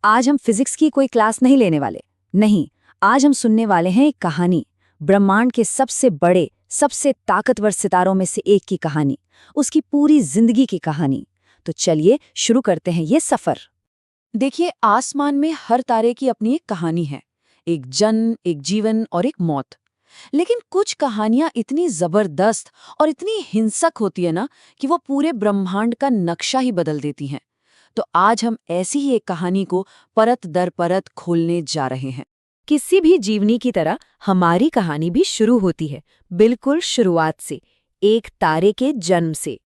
आज हम फिजिक्स की कोई क्लास नहीं लेने वाले। नहीं, आज हम सुनने वाले हैं एक कहानी, ब्रह्मांड के सबसे बड़े, सबसे ताकतवर सितारों में से एक की कहानी, उसकी पूरी जिंदगी की कहानी। तो चलिए शुरू करते हैं ये सफर। देखिए, आसमान में हर तारे की अपनी एक कहानी है। एक जन्म, एक जीवन और एक मौत। लेकिन कुछ कहानियां इतनी जबरदस्त और इतनी हिंसक होती है ना कि वो पूरे ब्रह्मांड का नक्शा ही बदल देती हैं। तो आज हम ऐसी ही एक कहानी को परत दर परत खोलने जा रहे हैं। किसी भी जीवनी की तरह हमारी कहानी भी शुरू होती है, बिल्कुल शुरुआत से, एक तारे के जन्म से।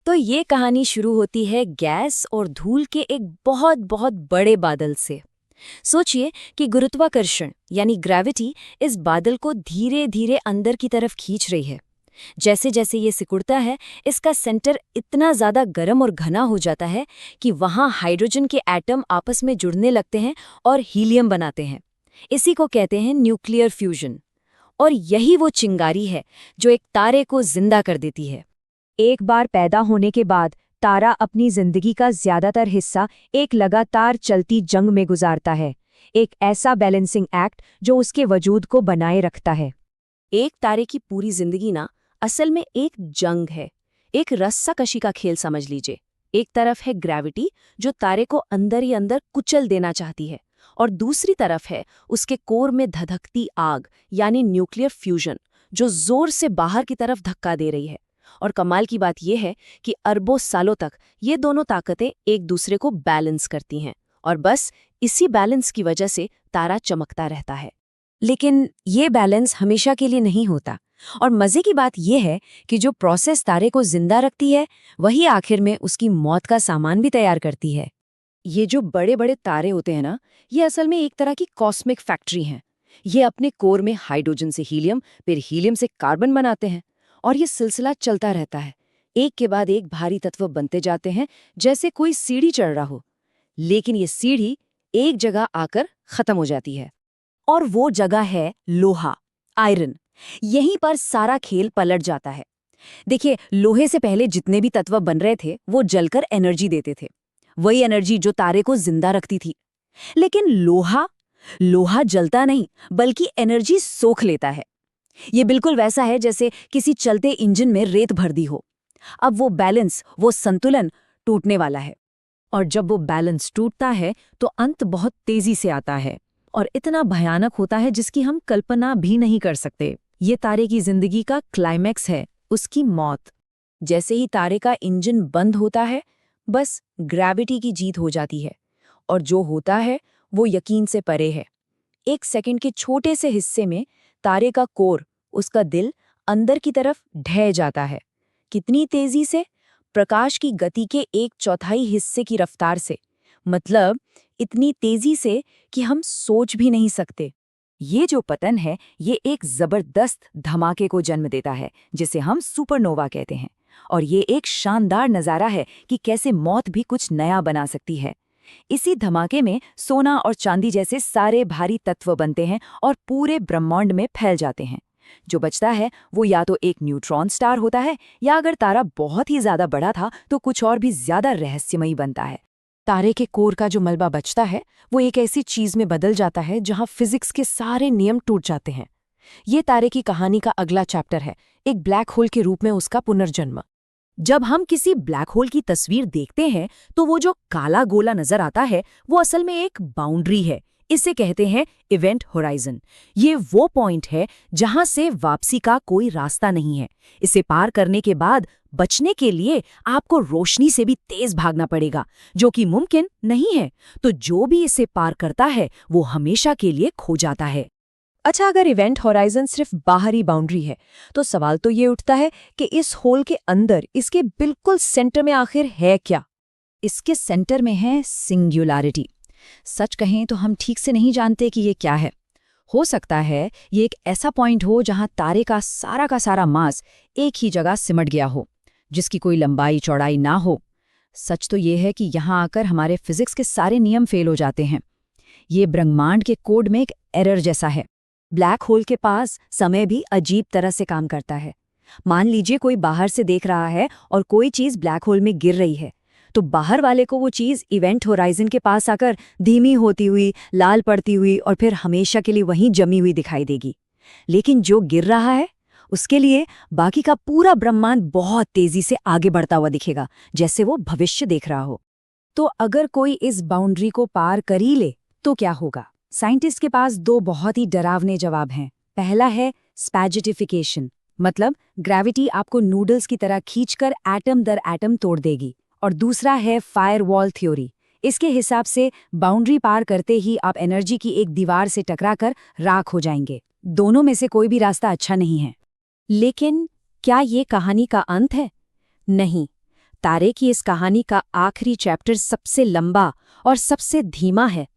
तो ये कहानी शुरू होती है गैस और धूल के एक बहुत बहुत बड़े बादल से। सोचिए कि गुरुत्वाकर्षण यानी ग्रेविटी इस बादल को धीरे धीरे अंदर की तरफ खींच रही है। जैसे जैसे ये सिकुड़ता है, इसका सेंटर इतना ज्यादा गर्म और घना हो जाता है कि वहां हाइड्रोजन के एटम आपस में जुड़ने लगते हैं और हीलियम बनाते हैं। इसी को कहते हैं न्यूक्लियर फ्यूजन। और यही वो चिंगारी है जो एक तारे को जिंदा कर देती है। एक बार पैदा होने के बाद तारा अपनी जिंदगी का ज्यादातर हिस्सा एक लगातार चलती जंग में गुजारता है, एक ऐसा बैलेंसिंग एक्ट जो उसके वजूद को बनाए रखता है। एक तारे की पूरी जिंदगी ना असल में एक जंग है, एक रस्साकशी का खेल समझ लीजिए। एक तरफ है ग्रेविटी जो तारे को अंदर ही अंदर कुचल देना चाहती है, और दूसरी तरफ है उसके कोर में धधकती आग यानी न्यूक्लियर फ्यूजन जो जोर से बाहर की तरफ धक्का दे रही है। और कमाल की बात यह है कि अरबों सालों तक ये दोनों ताकतें एक दूसरे को बैलेंस करती हैं, और बस इसी बैलेंस की वजह से तारा चमकता रहता है। लेकिन ये बैलेंस हमेशा के लिए नहीं होता, और मजे की बात यह है कि जो प्रोसेस तारे को जिंदा रखती है वही आखिर में उसकी मौत का सामान भी तैयार करती है। ये जो बड़े बड़े तारे होते हैं ना, ये असल में एक तरह की कॉस्मिक फैक्ट्री हैं। ये अपने कोर में हाइड्रोजन से हीलियम, फिर हीलियम से कार्बन बनाते हैं, और ये सिलसिला चलता रहता है। एक के बाद एक भारी तत्व बनते जाते हैं, जैसे कोई सीढ़ी चढ़ रहा हो। लेकिन ये सीढ़ी एक जगह आकर खत्म हो जाती है, और वो जगह है लोहा, आयरन। यहीं पर सारा खेल पलट जाता है। देखिए, लोहे से पहले जितने भी तत्व बन रहे थे वो जलकर एनर्जी देते थे, वही एनर्जी जो तारे को जिंदा रखती थी। लेकिन लोहा लोहा जलता नहीं, बल्कि एनर्जी सोख लेता है। ये बिल्कुल वैसा है जैसे किसी चलते इंजन में रेत भर दी हो। अब वो बैलेंस, वो संतुलन टूटने वाला है। और जब वो बैलेंस टूटता है तो अंत बहुत तेजी से आता है, और इतना भयानक होता है जिसकी हम कल्पना भी नहीं कर सकते। ये तारे की जिंदगी का क्लाइमैक्स है, उसकी मौत। जैसे ही तारे का इंजन बंद होता है, बस ग्रेविटी की जीत हो जाती है, और जो होता है वो यकीन से परे है। एक सेकंड के छोटे से हिस्से में तारे का कोर, उसका दिल, अंदर की तरफ ढह जाता है। कितनी तेजी से? प्रकाश की गति के 1/4 हिस्से की रफ्तार से। मतलब इतनी तेजी से कि हम सोच भी नहीं सकते। ये जो पतन है, ये एक जबरदस्त धमाके को जन्म देता है, जिसे हम सुपरनोवा कहते हैं। और ये एक शानदार नज़ारा है कि कैसे मौत भी कुछ नया बना सकती है। इसी धमाके में सोना और चांदी जैसे सारे भारी तत्व बनते हैं और पूरे ब्रह्मांड में फैल जाते हैं। जो बचता है वो या तो एक न्यूट्रॉन स्टार होता है, या अगर तारा बहुत ही ज्यादा बड़ा था तो कुछ और भी ज्यादा रहस्यमयी बनता है। तारे के कोर का जो मलबा बचता है वो एक ऐसी चीज में बदल जाता है जहां फिजिक्स के सारे नियम टूट जाते हैं। ये तारे की कहानी का अगला चैप्टर है, एक ब्लैक होल के रूप में उसका पुनर्जन्म। जब हम किसी ब्लैक होल की तस्वीर देखते हैं तो वो जो काला गोला नजर आता है वो असल में एक बाउंड्री है। इसे कहते हैं इवेंट होराइजन। ये वो पॉइंट है जहां से वापसी का कोई रास्ता नहीं है। इसे पार करने के बाद बचने के लिए आपको रोशनी से भी तेज भागना पड़ेगा, जो कि मुमकिन नहीं है। तो जो भी इसे पार करता है वो हमेशा के लिए खो जाता है। अच्छा, अगर इवेंट होराइजन सिर्फ बाहरी बाउंड्री है तो सवाल तो ये उठता है कि इस होल के अंदर, इसके बिल्कुल सेंटर में आखिर है क्या? इसके सेंटर में है सिंगुलैरिटी। सच कहें तो हम ठीक से नहीं जानते कि ये क्या है। हो सकता है ये एक ऐसा पॉइंट हो जहां तारे का सारा मास एक ही जगह सिमट गया हो, जिसकी कोई लंबाई चौड़ाई ना हो। सच तो ये है कि यहाँ आकर हमारे फिजिक्स के सारे नियम फेल हो जाते हैं। ये ब्रह्मांड के कोड में एक एरर जैसा है। ब्लैक होल के पास समय भी अजीब तरह से काम करता है। मान लीजिए कोई बाहर से देख रहा है और कोई चीज ब्लैक होल में गिर रही है, तो बाहर वाले को वो चीज़ इवेंट होराइजन के पास आकर धीमी होती हुई, लाल पड़ती हुई और फिर हमेशा के लिए वहीं जमी हुई दिखाई देगी। लेकिन जो गिर रहा है उसके लिए बाकी का पूरा ब्रह्मांड बहुत तेजी से आगे बढ़ता हुआ दिखेगा, जैसे वो भविष्य देख रहा हो। तो अगर कोई इस बाउंड्री को पार कर ही ले तो क्या होगा? साइंटिस्ट के पास दो बहुत ही डरावने जवाब हैं। पहला है स्पैजेटिफिकेशन, मतलब ग्रेविटी आपको नूडल्स की तरह खींचकर एटम दर एटम तोड़ देगी। और दूसरा है फायरवॉल थ्योरी। इसके हिसाब से बाउंड्री पार करते ही आप एनर्जी की एक दीवार से टकराकर राख हो जाएंगे। दोनों में से कोई भी रास्ता अच्छा नहीं है। लेकिन क्या ये कहानी का अंत है? नहीं। तारे की इस कहानी का आखिरी चैप्टर सबसे लंबा और सबसे धीमा है।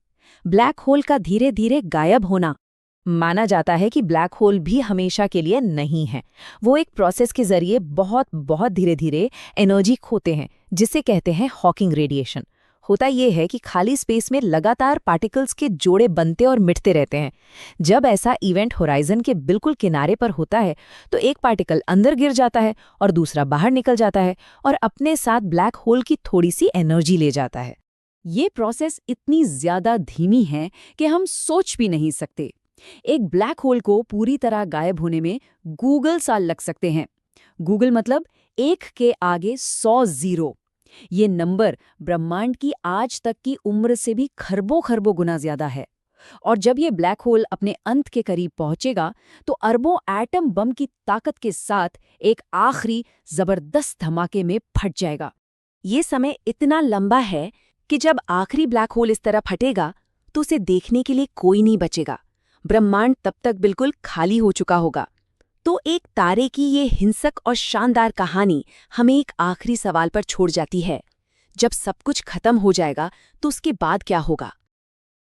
ब्लैक होल का धीरे धीरे गायब होना। माना जाता है कि ब्लैक होल भी हमेशा के लिए नहीं है। वो एक प्रोसेस के जरिए बहुत बहुत धीरे धीरे एनर्जी खोते हैं, जिसे कहते हैं हॉकिंग रेडिएशन। होता ये है कि खाली स्पेस में लगातार पार्टिकल्स के जोड़े बनते और मिटते रहते हैं। जब ऐसा इवेंट होराइजन के बिल्कुल किनारे पर होता है तो एक पार्टिकल अंदर गिर जाता है और दूसरा बाहर निकल जाता है और अपने साथ ब्लैक होल की थोड़ी सी एनर्जी ले जाता है। ये प्रोसेस इतनी ज्यादा धीमी है कि हम सोच भी नहीं सकते। एक ब्लैक होल को पूरी तरह गायब होने में गूगल साल लग सकते हैं। गूगल मतलब 1 के आगे 100 जीरो। ये नंबर ब्रह्मांड की आज तक की उम्र से भी खरबों खरबों गुना ज्यादा है। और जब ये ब्लैक होल अपने अंत के करीब पहुंचेगा तो अरबों एटम बम की ताकत के साथ एक आखिरी जबरदस्त धमाके में फट जाएगा। ये समय इतना लंबा है कि जब आखिरी ब्लैक होल इस तरह फटेगा तो उसे देखने के लिए कोई नहीं बचेगा। ब्रह्मांड तब तक बिल्कुल खाली हो चुका होगा। तो एक तारे की ये हिंसक और शानदार कहानी हमें एक आखिरी सवाल पर छोड़ जाती है। जब सब कुछ खत्म हो जाएगा तो उसके बाद क्या होगा?